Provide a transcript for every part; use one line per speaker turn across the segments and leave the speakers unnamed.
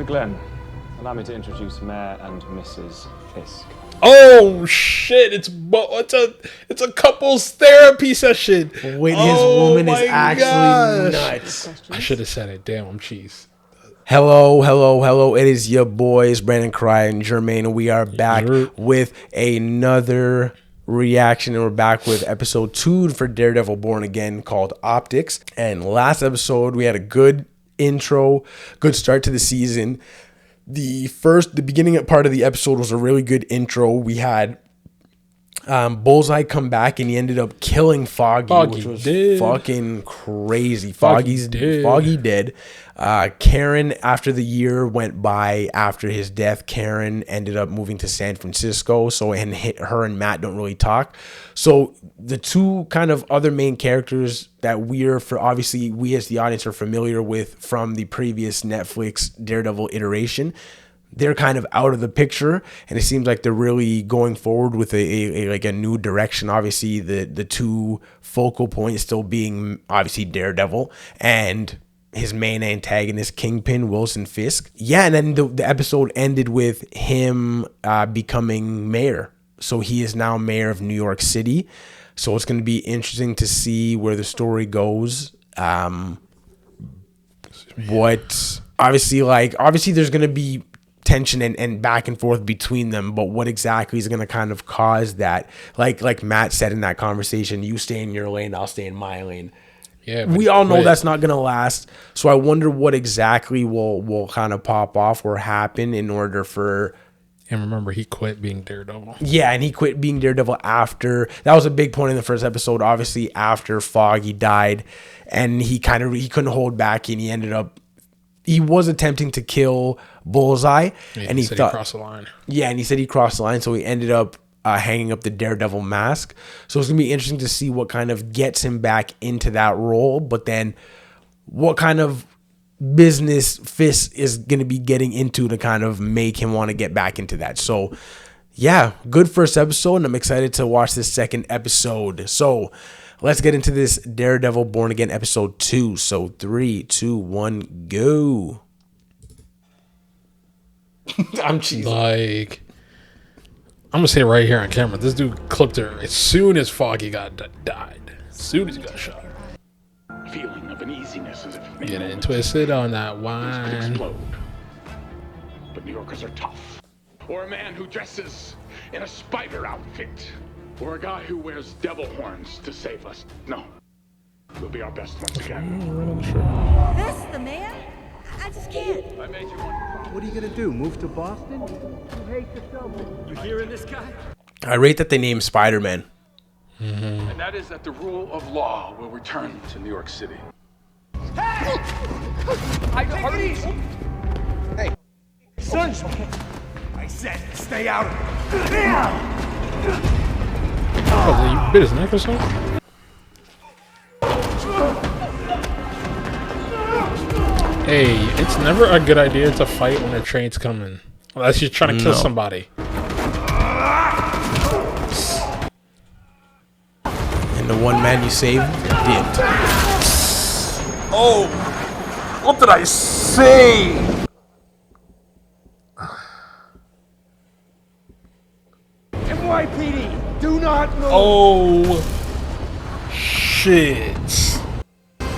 Dr. Glenn, allow me to introduce Mayor and Mrs. Fisk.
Oh shit! It's a couples therapy session.
Wait, his woman is actually nuts.
I should have said it. Damn, I'm cheese.
Hello. It is your boys, Brandon Cry and Jermaine, and we are back with another reaction, and we're back with episode 2 for Daredevil Born Again called Optics. And last episode, we had a good intro, good start to the season. The beginning part of the episode was a really good intro. We had Bullseye come back and he ended up killing Foggy, which was fucking crazy. Foggy dead. Karen, after the year went by after his death, Karen ended up moving to San Francisco. Her and Matt don't really talk. So the two kind of other main characters that we as the audience are familiar with from the previous Netflix Daredevil iteration, they're kind of out of the picture, and it seems like they're really going forward with a new direction. Obviously, the two focal points still being obviously Daredevil and his main antagonist, Kingpin, Wilson Fisk. Yeah, and then the episode ended with him becoming mayor. So he is now mayor of New York City. So it's going to be interesting to see where the story goes. Obviously there's going to be tension and back and forth between them, but what exactly is going to kind of cause that? Like Matt said in that conversation, you stay in your lane, I'll stay in my lane. Yeah, we all know that's not going to last. So I wonder what exactly will kind of pop off or happen in order for...
And remember, he quit being Daredevil.
Yeah, and he quit being Daredevil after... That was a big point in the first episode, obviously, after Foggy died. And he couldn't hold back, and he ended up... He was attempting to kill Bullseye.
Yeah, and he crossed the line.
Yeah, and he said he crossed the line, so he ended up hanging up the Daredevil mask. So it's going to be interesting to see what kind of gets him back into that role, but then what kind of business Fisk is going to be getting into to kind of make him want to get back into that. So yeah, good first episode, and I'm excited to watch this second episode. So let's get into this Daredevil Born Again episode 2. So 3, 2, 1, go. I'm cheesing.
I'm going to say it right here on camera. This dude clipped her as soon as Foggy died. As soon as he got shot.
Feeling of uneasiness as if
getting twisted on that wine.
Explode. But New Yorkers are tough. Or a man who dresses in a spider outfit. Or a guy who wears devil horns to save us. No. We'll be our best once again.
This the man? I just can't.
I made you one.
What are you gonna do? Move to Boston? You hate the trouble.
You hearing this guy?
I rate that they named Spider-Man.
Mm-hmm. And that is that the rule of law will return to New York City.
Hey! Take it easy! Hey, son! I said stay out of it.
Oh, you bit his neck or something? Hey, it's never a good idea to fight when a train's coming. Unless you're trying to kill somebody.
And the one man you saved didn't.
Oh! What did I say?
NYPD, do not move!
Oh! Shit.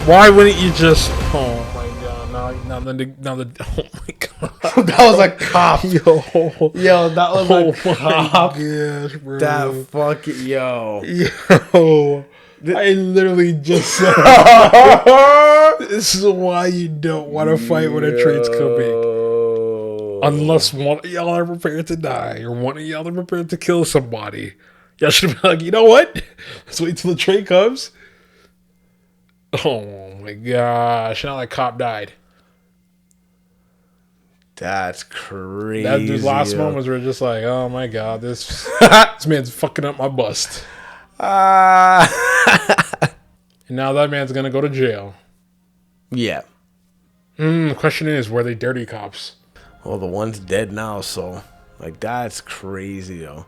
Why wouldn't you just... Oh my god. Now the oh my god.
That was a cop. Yo, that was a cop.
Gosh, bro.
That fucking yo.
I literally just said this is why you don't want to fight when a train's coming. Unless one of y'all are prepared to die or one of y'all are prepared to kill somebody. Y'all should be like, you know what? Let's wait till the train comes. Oh my gosh. Now that cop died.
That's crazy.
That dude's last moments were just like, oh my god, this man's fucking up my bust. And now that man's gonna go to jail.
Yeah.
The question is, were they dirty cops?
Well, the one's dead now, so like that's crazy, yo.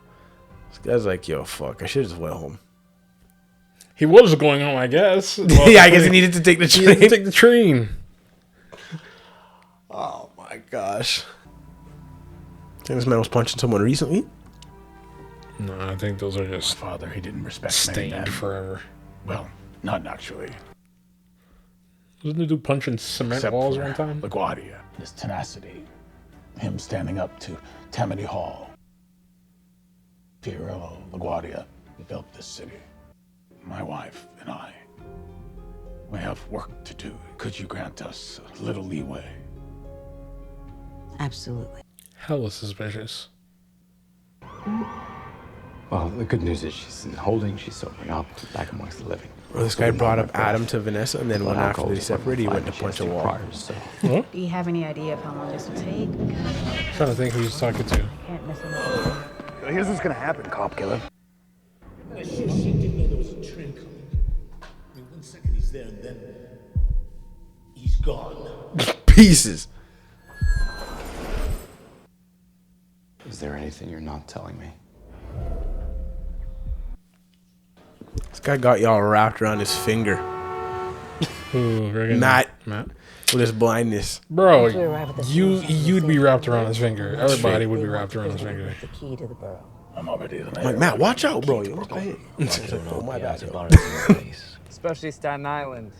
This guy's like, yo, fuck, I should have just went home.
He was going home, I guess.
Well, yeah, I guess he needed to take the train.
He had to take the train.
Oh my gosh. Think this man was punching someone recently?
No, I think those are just
Father, he didn't respect
stained
many men.
forever.
Well, not actually.
Wasn't the dude punching cement
Except
walls
for
one time?
LaGuardia, his tenacity, him standing up to Tammany Hall. Fiorillo, LaGuardia built this city. My wife and I, we have work to do. Could you grant us a little leeway?
Absolutely.
Hella suspicious.
Well, the good news is she's in holding, she's sobering up, back amongst the living.
Well, this guy brought up Adam to Vanessa, and then when after they separated, he went to punch a wall.
So.
Do you have any idea of how long this will take?
Trying to think who he's talking to.
Can't miss anything.
Here's what's gonna happen, cop killer.
She didn't know there was a train coming. I mean, 1 second he's there, and then he's gone.
Pieces.
Is there anything you're not telling me?
This guy got y'all wrapped around his finger.
Ooh,
Matt.
Matt.
With his blindness.
Bro, you'd be wrapped around his finger. Everybody would be wrapped around his finger.
The key to the borough.
I'm already the
Like, Matt, watch out, bro. You almost got hit. Oh, my bad.
Especially Staten Island.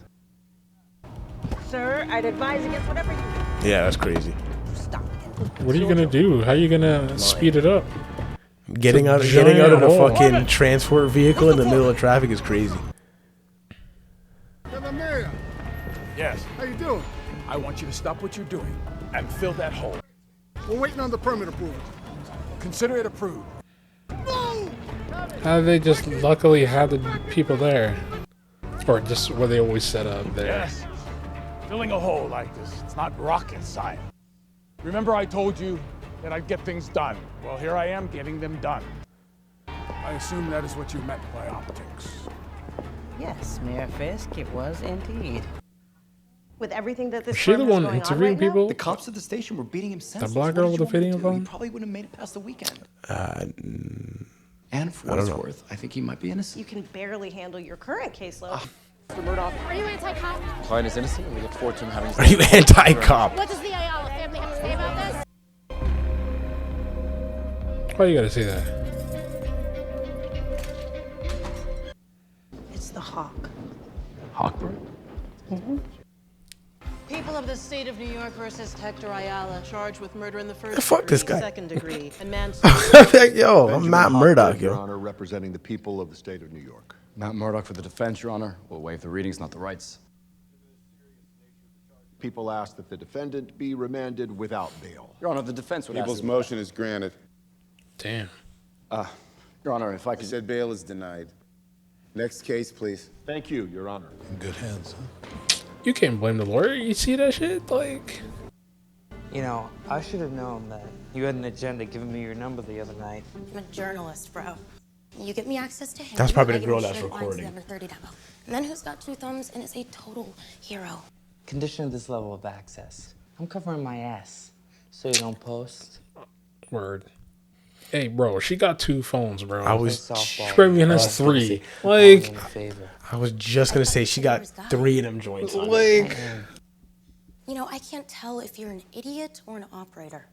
Sir, I'd advise against whatever you do.
Yeah, that's crazy.
Stop.
What are you gonna do? How are you gonna speed it up?
Getting out of
giant
a
hole.
fucking transport vehicle in the middle of traffic is crazy.
Mayor,
Yes,
how you doing?
I want you to stop what you're doing and fill that hole.
We're waiting on the permit approval.
Consider it approved.
How they just luckily had the people there? Or just where they always set up there?
Yes, filling a hole like this, it's not rocket science. Remember I told you that I'd get things done? Well, here I am getting them done. I assume that is what you meant by optics.
Yes, Mayor Fisk, it was indeed.
With everything that this
Was she the
firm has
one
going on
interviewing
right now,
people?
The cops at the station were beating him senseless.
black
What
girl
did
with
you
the
want me to
video
do? He
phone?
probably wouldn't have made it past the weekend. And for
I
what
don't
it's
know.
worth, I think he might be innocent.
you can barely handle your current caseload.
Are you anti-cop?
Client is innocent, and we look forward to him having.
Are you anti-cop?
What does the Ayala family have to say about this?
Why you gotta say that?
It's the Hawk.
Hawkbird?
People of the state of New York versus Hector Ayala, charged with murder in the first
Fuck
degree,
this guy.
second degree, and manslaughter.
Yo, I'm Matt Murdock,
Your
yo.
Honor, representing the people of the state of New York.
Matt Murdock for the defense, Your Honor. We'll waive the readings, not the rights.
People ask that the defendant be remanded without bail.
Your Honor, the defense would
People's
ask...
motion is granted.
Damn.
Your Honor, if I
I
could...
said bail is denied. Next case, please.
Thank you, Your Honor.
In good hands, huh?
You can't blame the lawyer. You see that shit? Like,
You know, I should have known that you had an agenda giving me your number the other night.
I'm a journalist, bro. You get me access to him.
That's probably
I
the
give
girl
him
that's
straight lines
recording.
to Number 30 demo. And then who's got two thumbs and is a total hero.
Condition of this level of access. I'm covering my ass, so you don't post.
word. Hey, bro, she got 2 phones, bro.
I was
She probably has 3.
Like,
Like,
I was just gonna say she got 3 of them joints. On
like,
You know, I can't tell if you're an idiot or an operator.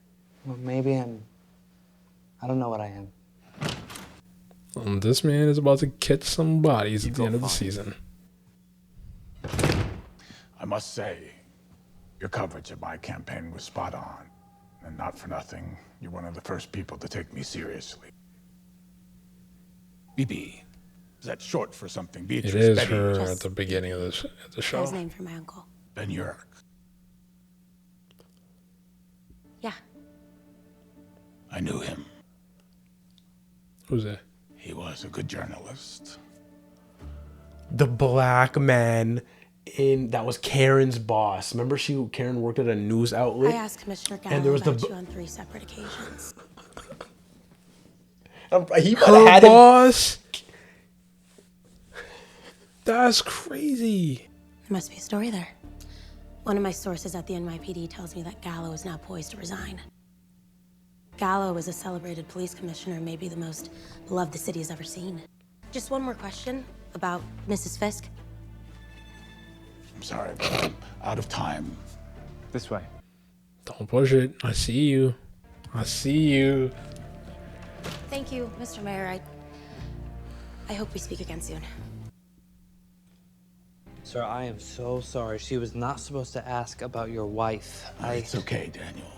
well, maybe I'm... I don't know what I am.
this man is about to catch some bodies at the end of the season.
I must say, your coverage of my campaign was spot on. And not for nothing, you're one of the first people to take me seriously. BB. Is that short for something?
It
Beatrice
is
Betty.
her at the beginning of the
That
show.
was named for my uncle.
Ben Urich.
Yeah.
I knew him.
Who's that?
He was a good journalist.
The black man that was Karen's boss. Remember, Karen worked at a news outlet.
I asked Commissioner Gallo
and there was
about
the
you on 3 separate occasions.
he
Her
had
boss. That's crazy.
There must be a story there. One of my sources at the NYPD tells me that Gallo is now poised to resign. Gallo is a celebrated police commissioner, maybe the most beloved the city has ever seen. Just one more question about Mrs. Fisk.
I'm sorry, but I'm out of time.
This way.
Don't push it. I see you. I see you.
Thank you, Mr. Mayor. I hope we speak again soon.
Sir, I am so sorry. She was not supposed to ask about your wife.
It's okay, Daniel.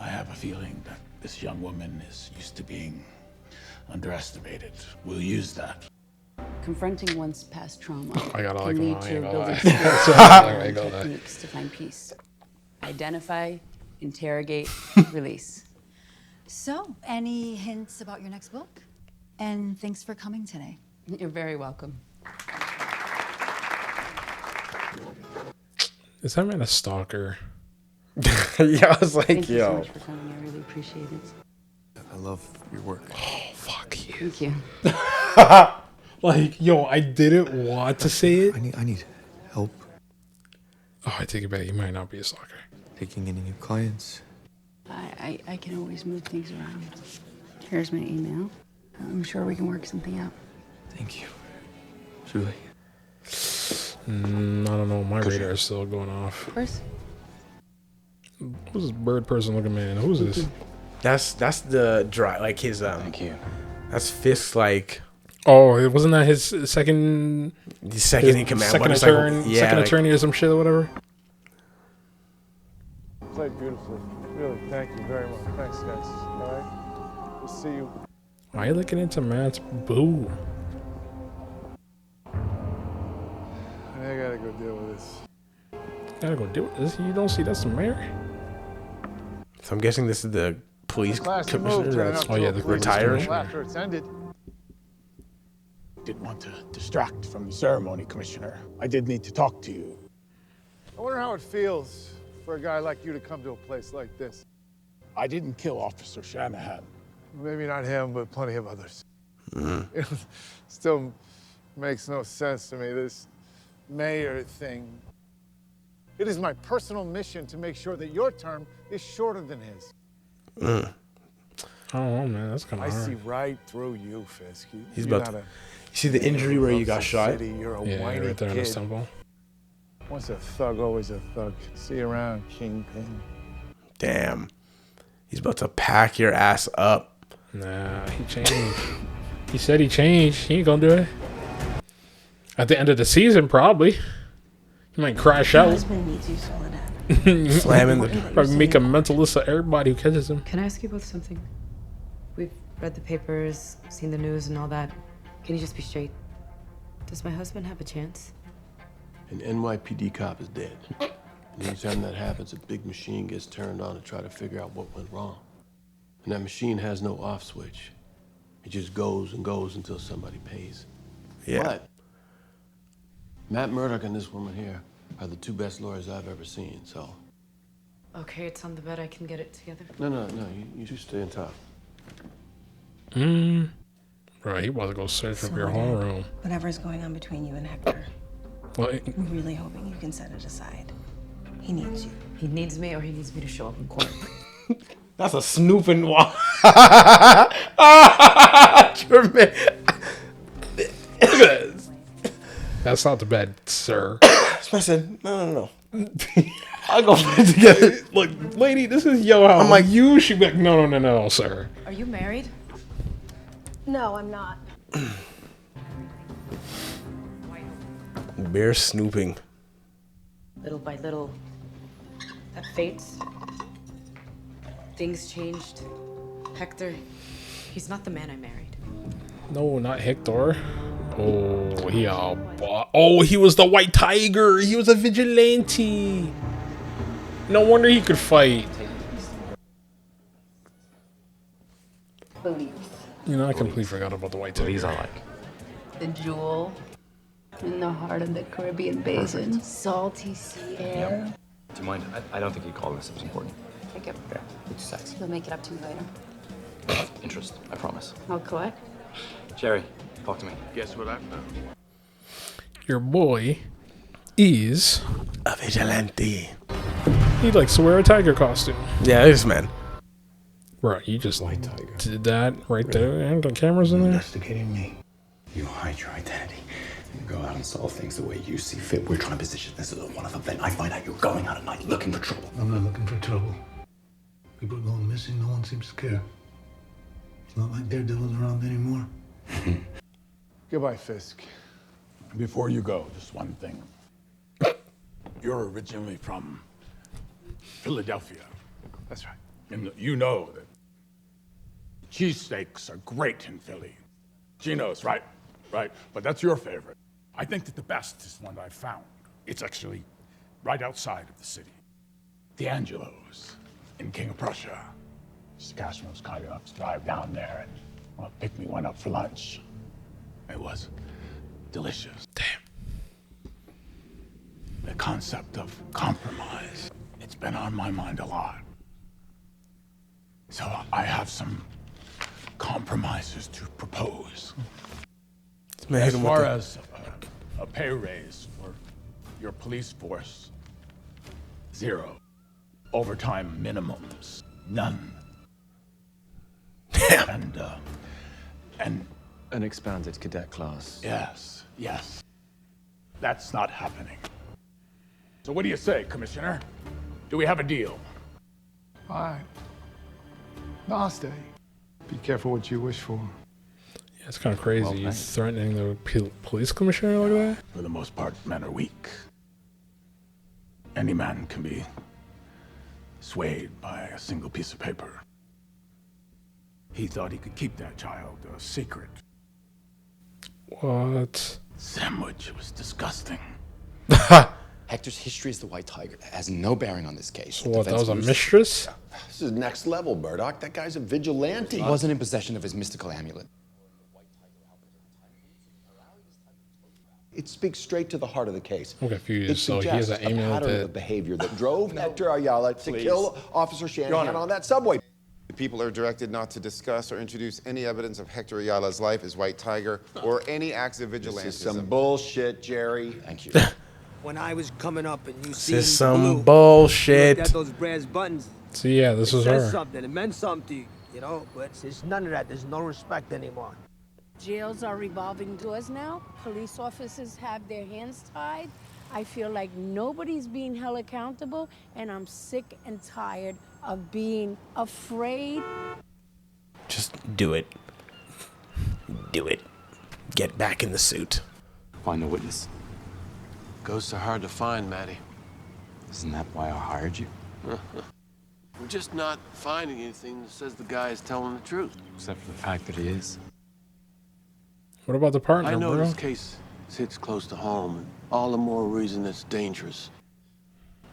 I have a feeling that this young woman is used to being underestimated. We'll use that.
Confronting one's past trauma
I gotta
can lead to building
skills
techniques to find peace. Identify, interrogate, release.
So, any hints about your next book? And thanks for coming today.
You're very welcome.
Is that man a stalker?
Yeah, I was like,
Thank you so
yo.
much for coming. I really appreciate it.
I love your work.
Oh, fuck you.
Thank you.
Like, yo, I didn't want to say it.
I need help.
Oh, I take it back. You might not be a stalker.
Taking any new clients.
I can always move things around. Here's my email. I'm sure we can work something out.
Thank you. Truly.
I don't know. My radar is still going off.
Of course.
Who's this bird person looking man? Who's this?
That's the dry, like his
Thank you.
That's Fisk's like.
Oh, wasn't that his second?
The second in command.
Second attorney or some shit or whatever.
Played beautifully. Really, thank you very much. Thanks, guys. All right. We'll see you.
Why are you looking into Matt's boo?
I gotta go deal with this.
Gotta go deal with this. You don't see that's the mayor?
So I'm guessing this is the police commissioner. That's,
oh yeah, the
retired.
After it's ended.
Didn't want to distract from the ceremony, Commissioner. I did need to talk to you.
I wonder how it feels for a guy like you to come to a place like this.
I didn't kill Officer Shanahan.
Maybe not him, but plenty of others.
Mm.
It still makes no sense to me, this mayor thing. It is my personal mission to make sure that your term is shorter than his.
Mm.
I don't know, man. That's kind of hard.
I see right through you, Fisk.
He's about to. You see the injury where you got shot?
You're a
Yeah,
whiny
right there in the
kid.
stumble.
Once a thug, always a thug. See you around, Kingpin.
Damn. He's about to pack your ass up.
Nah, he changed. He said he changed. He ain't gonna do it. At the end of the season, probably. He might crash out.
husband needs you, Soledad.
Slamming the.
Probably make a mental list of everybody who catches him.
Can I ask you both something? We've read the papers, seen the news and all that. Can you just be straight? Does my husband have a chance?
An NYPD cop is dead. And anytime that happens, a big machine gets turned on to try to figure out what went wrong. And that machine has no off switch. It just goes and goes until somebody pays.
Yeah.
But Matt Murdock and this woman here are the two best lawyers I've ever seen, so.
Okay, it's on the bed. I can get it together.
No, you should stay on top.
Bro, he wasn't gonna search up your whole room.
Whatever's going on between you and Hector,
What?
I'm really hoping you can set it aside. He needs you.
He needs me or he needs me to show up in court.
That's a snooping one. Jermaine.
That's not the bed, sir.
I said, no. I'll go put it together.
Look, lady, this is your house. I'm like, you should be like, no, sir.
Are you married?
No, I'm not.
Bear snooping.
Little by little, that fades. Things changed. Hector, he's not the man I married.
No, not Hector. Oh, he was the white tiger. He was a vigilante. No wonder he could fight.
Booty.
You know, I completely forgot about the white tiger.
These I like.
The jewel in the heart of the Caribbean basin. Salty sea air.
Do you mind? I don't think you call this as important.
Take it.
Okay. It's sex.
You'll make it up to me later.
Interest. I promise.
I'll collect.
Jerry, talk to me.
Guess what I found?
Your boy is
a vigilante.
He likes to wear a tiger costume.
Yeah, this man.
Bro, you just did that right there. And the cameras in there.
Investigating me. You hide your identity. You go out and solve things the way you see fit. We're trying to position this as a one-off event. I find out you're going out at night looking for trouble. I'm not looking for trouble.
People are going missing, no one seems to care. It's not like Daredevil's around anymore.
Goodbye, Fisk. Before you go, just one thing. You're originally from Philadelphia. That's right. And you know that cheesesteaks are great in Philly. Geno's, right? Right. But that's your favorite. I think that the best is one that I found. It's actually right outside of the city. D'Angelo's in King of Prussia. Cashman was kind enough to drive down there and pick me one up for lunch. It was delicious.
Damn.
The concept of compromise, it's been on my mind a lot. So I have some compromises to propose. As far as a pay raise for your police force, 0. Overtime minimums, none. And
an expanded cadet class.
Yes, yes. That's not happening. So what do you say, Commissioner? Do we have a deal?
Fine. Namaste. Be careful what you wish for.
Yeah, it's kind of crazy.
Well,
He's threatening the police commissioner like that.
For the most part, men are weak. Any man can be swayed by a single piece of paper. He thought he could keep that child a secret.
What?
Sandwich was disgusting.
Hector's history as the White Tiger has no bearing on this case.
So what, that was a mistress?
This is next level, Murdock. That guy's a vigilante.
He wasn't in possession of his mystical amulet.
It speaks straight to the heart of the case.
I'm confused.
It
So he has
suggests
an
a
amulet
pattern
that...
of behavior that drove Hector Ayala to kill Officer Shanahan on that subway.
The people are directed not to discuss or introduce any evidence of Hector Ayala's life as White Tiger or any acts of vigilantism.
This is some bullshit, Jerry.
Thank you.
When I was coming up and you
This
see
is some bullshit.
looked at those brass buttons.
So yeah, this was
It says
her.
something. It meant something to you, you know. But there's none of that. There's no respect anymore.
Jails are revolving doors now. Police officers have their hands tied. I feel like nobody's being held accountable, and I'm sick and tired of being afraid.
Just do it. Do it. Get back in the suit.
Find the witness.
Ghosts are hard to find, Matty.
Isn't that why I hired you?
We're just not finding anything that says the guy is telling the truth.
Except for the fact that he is.
What about the partner,
I know
bro?
this case sits close to home, and all the more reason it's dangerous.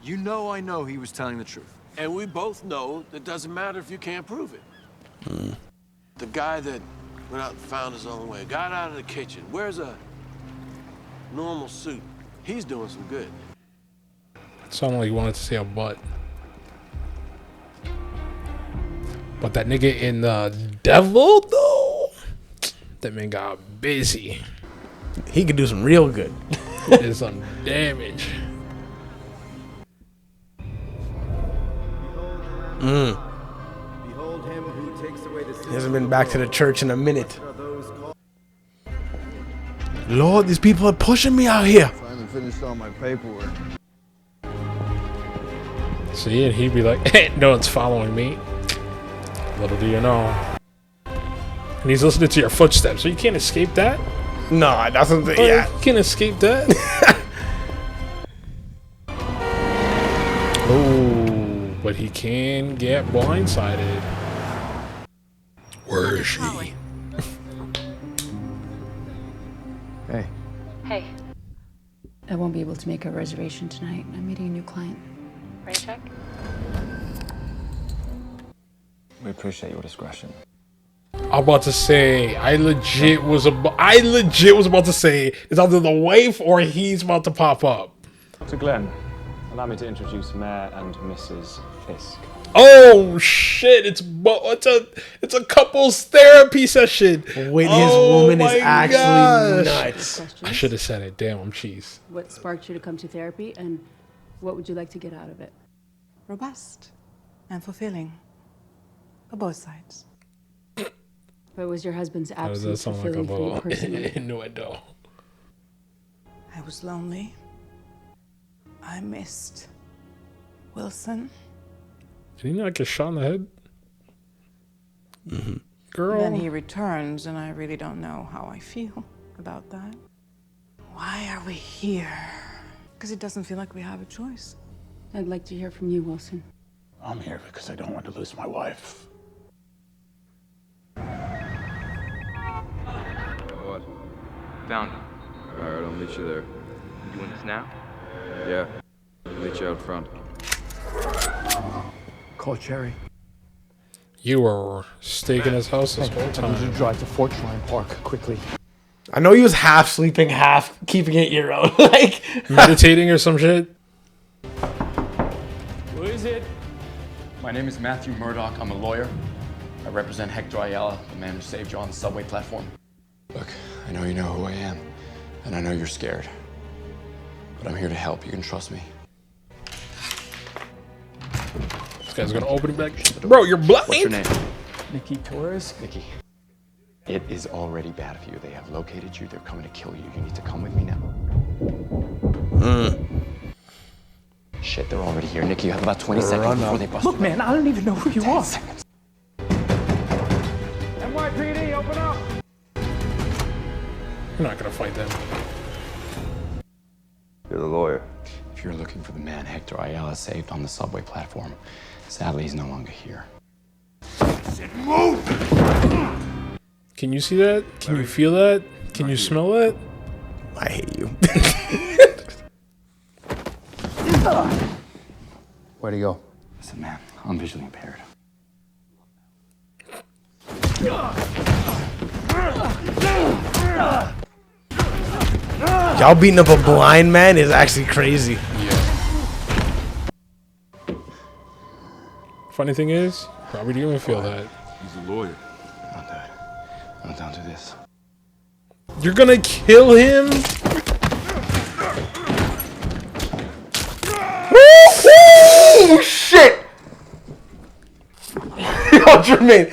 You know I know he was telling the truth.
And we both know it doesn't matter if you can't prove it. The guy that went out and found his own way, got out of the kitchen, wears a normal suit. He's doing some good.
It sounded like you wanted to see a butt. But that nigga in the Devil, though, that man got busy.
He could do some real good.
Did some damage.
Behold him who takes away the
He hasn't been back to the church in a minute. Lord, these people are pushing me out here.
Finally finished all my paperwork.
See, and he'd be like, hey, no one's following me. Little do you know. And he's listening to your footsteps, so you can't escape that?
No, that's what
Oh, yeah. You can't escape that. Oh, but he can get blindsided. Where is she?
Hey.
Hey. I won't be able to make a reservation tonight. I'm meeting a new client. Write a check?
We appreciate your discretion.
I'm about to say, I legit was about to say, it's either the wife or he's about to pop up.
So Glenn, allow me to introduce Mayor and Mrs. Fisk.
Oh shit! It's a couples therapy session.
Wait, his woman is actually
nuts. I should have said it. Damn, I'm cheese.
What sparked you to come to therapy, and what would you like to get out of it?
Robust and fulfilling for both sides.
But was your husband's
How does that
absence
sound like a
fulfilling for you
little
personally?
innuendo?
I was lonely. I missed Wilson.
Did he not get shot in the head? Girl.
Then he returns, and I really don't know how I feel about that. Why are we here? Because it doesn't feel like we have a choice.
I'd like to hear from you, Wilson.
I'm here because I don't want to lose my wife.
What? Found him. Alright, I'll meet you there. You doing this now? Yeah. I'll meet you out front.
Call Cherry.
You were staking his house this whole
I need you
time.
to drive to Fort Tryon Park quickly.
I know he was half sleeping, half keeping an ear out. Like
meditating or some shit.
Who is it? My name is Matthew Murdock. I'm a lawyer. I represent Hector Ayala, the man who saved you on the subway platform. Look, I know you know who I am, and I know you're scared. But I'm here to help. You can trust me.
This guy's gonna open it back. Bro, you're blind.
What's your name? Nikki Torres. Nikki. It is already bad for you. They have located you. They're coming to kill you. You need to come with me now. Shit, they're already here. Nikki, you have about 20 seconds before they bust you.
Look, man, I don't even know who you are.
Seconds.
NYPD, open up!
You're not gonna fight them.
You're the lawyer. If you're looking for the man Hector Ayala saved on the subway platform, sadly, he's no longer here.
Move!
Can you see that? Can you feel that? Can you smell that?
I hate you.
Where'd he go? Listen, man, I'm visually impaired.
Y'all beating up a blind man is actually crazy.
Funny thing is, probably didn't even feel that.
He's a lawyer.
Don't do this.
You're gonna kill him?
Oh shit! Yo, Jermaine.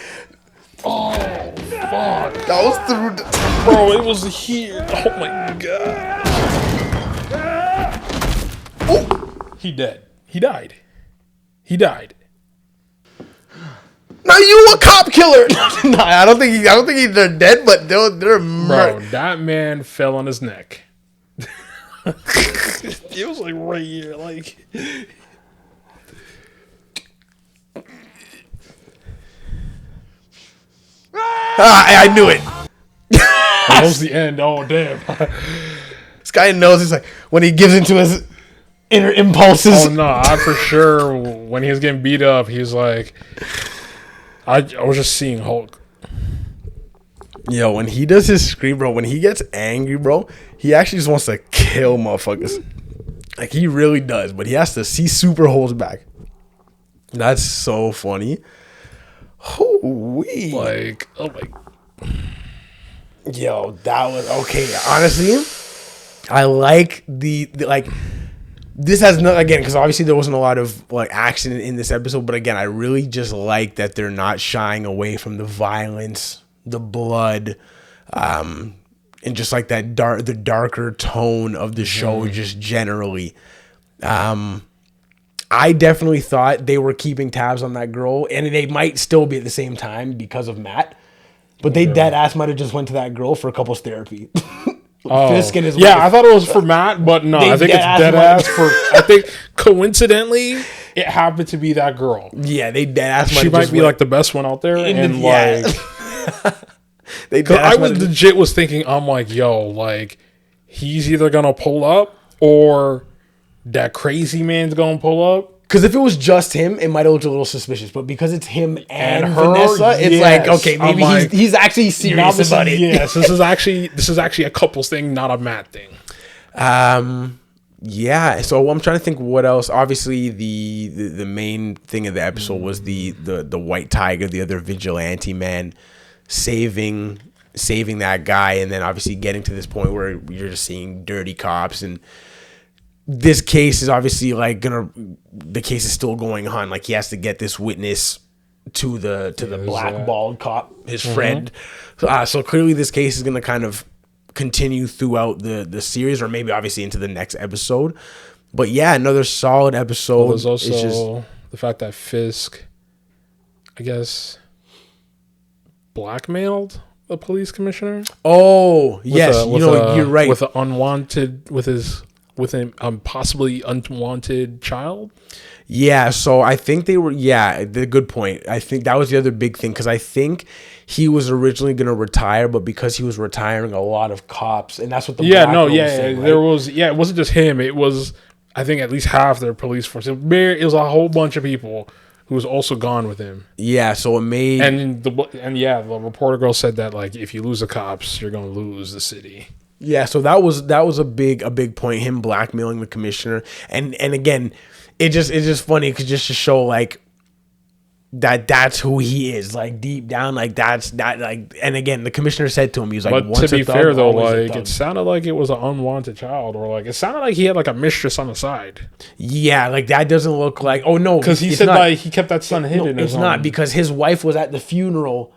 Oh fuck!
That was through.
Bro, it was here. Oh my god. Oh, he dead. He died. He died.
Now you a cop killer? No, I don't think they're dead, but they're
Bro, that man fell on his neck. It was like right here, like.
I knew it.
That was the end. Oh damn.
This guy knows. He's like when he gives into his inner impulses.
Oh no, I for sure when he was getting beat up, he was like, I was just seeing Hulk.
Yo, when he does his scream, bro, when he gets angry, bro, he actually just wants to kill motherfuckers. Like, he really does, but he has to see super holds back. That's so funny. Hoo-wee.
Like, oh my.
Yo, that was, okay, honestly, I like the like, this has no, again, because obviously there wasn't a lot of, like, action in this episode, but again, I really just like that they're not shying away from the violence, the blood, and just like that the darker tone of the show just generally. I definitely thought they were keeping tabs on that girl, and they might still be at the same time because of Matt, but they dead ass might have just went to that girl for couples therapy.
Fisk and his wife. I thought it was for Matt, but no, I think it's dead ass for. I think coincidentally, it happened to be that girl.
Yeah, they dead ass.
She might be like the best one out there, and like. I was legit was thinking, I'm like, yo, like he's either gonna pull up or that crazy man's gonna pull up.
Because if it was just him, it might have looked a little suspicious. But because it's him and
her,
Vanessa, it's like, okay, maybe
like,
he's actually serious about it.
Yes, this is actually a couples thing, not a Matt thing.
Yeah. So I'm trying to think what else. Obviously, the main thing of the episode was the white tiger, the other vigilante man, saving that guy, and then obviously getting to this point where you're just seeing dirty cops, and this case is obviously like the case is still going on. Like, he has to get this witness to the black bald cop, his friend. So clearly this case is gonna kind of continue throughout the series, or maybe obviously into the next episode. But yeah, another solid episode.
Well, there's the fact that Fisk, I guess, blackmailed the police commissioner.
Oh, yes, you're right.
With a possibly unwanted child.
Yeah, so I think they were. Yeah, the good point. I think that was the other big thing because I think he was originally going to retire, but because he was retiring, a lot of cops, and that's what the black girl was saying, right?
There was. Yeah, it wasn't just him. It was, I think, at least half their police force. It was a whole bunch of people who was also gone with him.
Yeah, so it made
the reporter girl said that like if you lose the cops, you're going to lose the city.
Yeah, so that was a big point. Him blackmailing the commissioner, and again. It's just funny because just to show like that's who he is, like deep down, like that's that, like. And again, the commissioner said to him, he was like,
"But to be fair, though, like it sounded like it was an unwanted child, or like it sounded like he had like a mistress on the side."
Yeah, like that doesn't look like. Oh no,
because he said like he kept that son hidden.
No, it's not because his wife was at the funeral.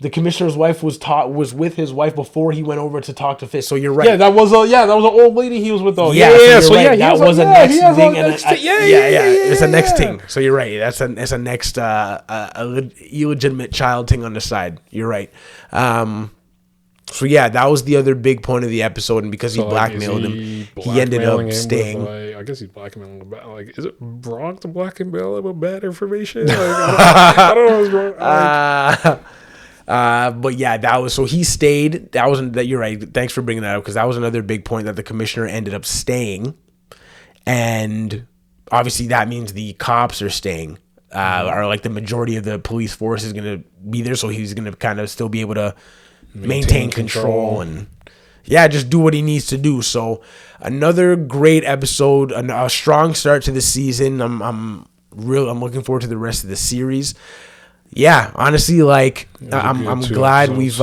The commissioner's wife was with his wife before he went over to talk to Fisk. So you're right.
Yeah, that was an old lady he was with though.
That was a next thing. It's a next thing. So you're right. It's a next illegitimate child thing on the side. You're right. So yeah, that was the other big point of the episode, and because he blackmailed him, he ended up staying.
I guess he's blackmailing him. Like, is it wrong to blackmail him with bad information? Like, I don't know what's wrong.
But yeah, that was, so he stayed. You're right. Thanks for bringing that up, because that was another big point, that the commissioner ended up staying, and obviously that means the cops are staying, or like the majority of the police force is going to be there. So he's going to kind of still be able to maintain control and just do what he needs to do. So another great episode, a strong start to the season. I'm looking forward to the rest of the series. Yeah, honestly, like I'm glad we've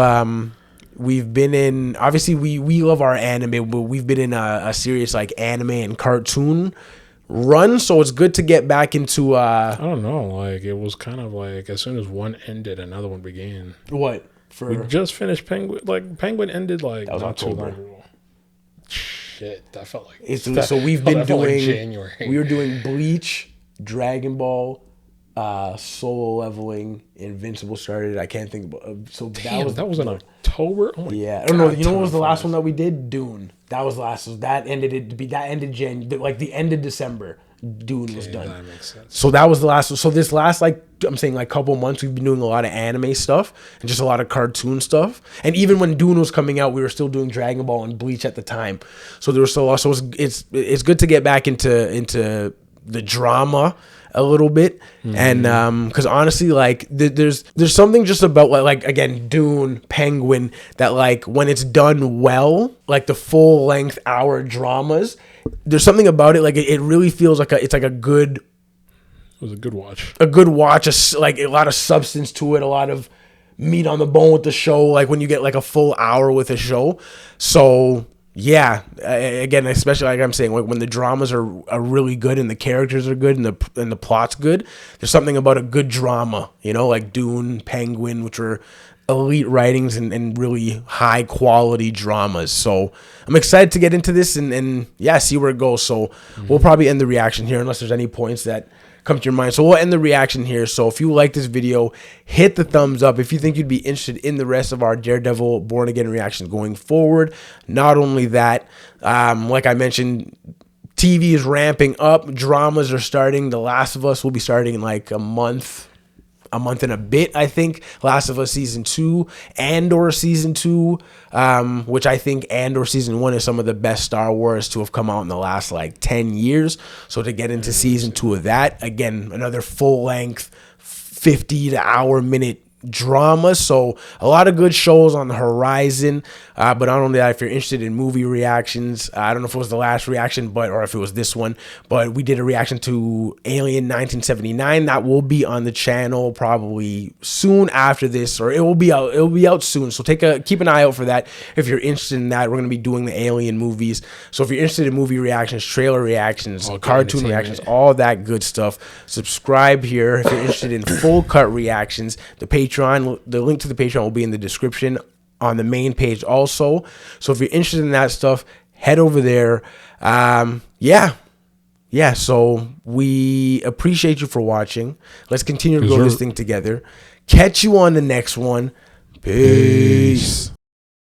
been in. Obviously, we love our anime, but we've been in a serious like anime and cartoon run. So it's good to get back into.
I don't know. Like it was kind of like as soon as one ended, another one began.
What?
We just finished Penguin. Like Penguin ended like
that was October.
Shit, that felt like.
So we've been doing.
Like January.
We were doing Bleach, Dragon Ball. Solo Leveling, Invincible started. I can't think about. So
that was in October. Oh
I don't know. You know what was the last one that we did? Dune. That was last. So that ended January, like the end of December. Dune was done.
That makes sense.
So that was the last. So this last, like I'm saying, like couple months, we've been doing a lot of anime stuff and just a lot of cartoon stuff. And even when Dune was coming out, we were still doing Dragon Ball and Bleach at the time. So there was still also it's good to get back into the drama a little bit, and because honestly, like there's something just about like again Dune, Penguin, that like when it's done well, like the full length hour dramas, there's something about it, like it really feels like it's like a good.
It was a good watch.
Like a lot of substance to it, a lot of meat on the bone with the show. Like when you get like a full hour with a show, so. Yeah, again, especially like I'm saying, like when the dramas are really good and the characters are good and the plot's good, there's something about a good drama, like Dune, Penguin, which are elite writings and really high quality dramas. So I'm excited to get into this and see where it goes. So we'll probably end the reaction here unless there's any points that come to your mind. So we'll end the reaction here. So if you like this video, hit the thumbs up. If you think you'd be interested in the rest of our Daredevil Born Again reactions going forward. Not only that, like I mentioned, TV is ramping up. Dramas are starting. The Last of Us will be starting in like a month and a bit, I think. Last of Us Season 2, Andor Season 2, which I think Andor Season 1 is some of the best Star Wars to have come out in the last, 10 years. So to get into Season 2 of that, again, another full-length 50 to hour-minute drama. So a lot of good shows on the horizon, but not only that, if you're interested in movie reactions, I don't know if it was the last reaction or if it was this one, but we did a reaction to Alien 1979 that will be on the channel probably soon after this, or it will be out soon. So keep an eye out for that if you're interested in that. We're going to be doing the Alien movies. So if you're interested in movie reactions, trailer reactions, cartoon reactions, all that good stuff, subscribe here. If you're interested in full cut reactions, the link to the Patreon will be in the description on the main page also. So if you're interested in that stuff, head over there. yeah, so we appreciate you for watching. Let's continue to
Yes,
grow this
sir.
thing together. Catch you on the next one. Peace.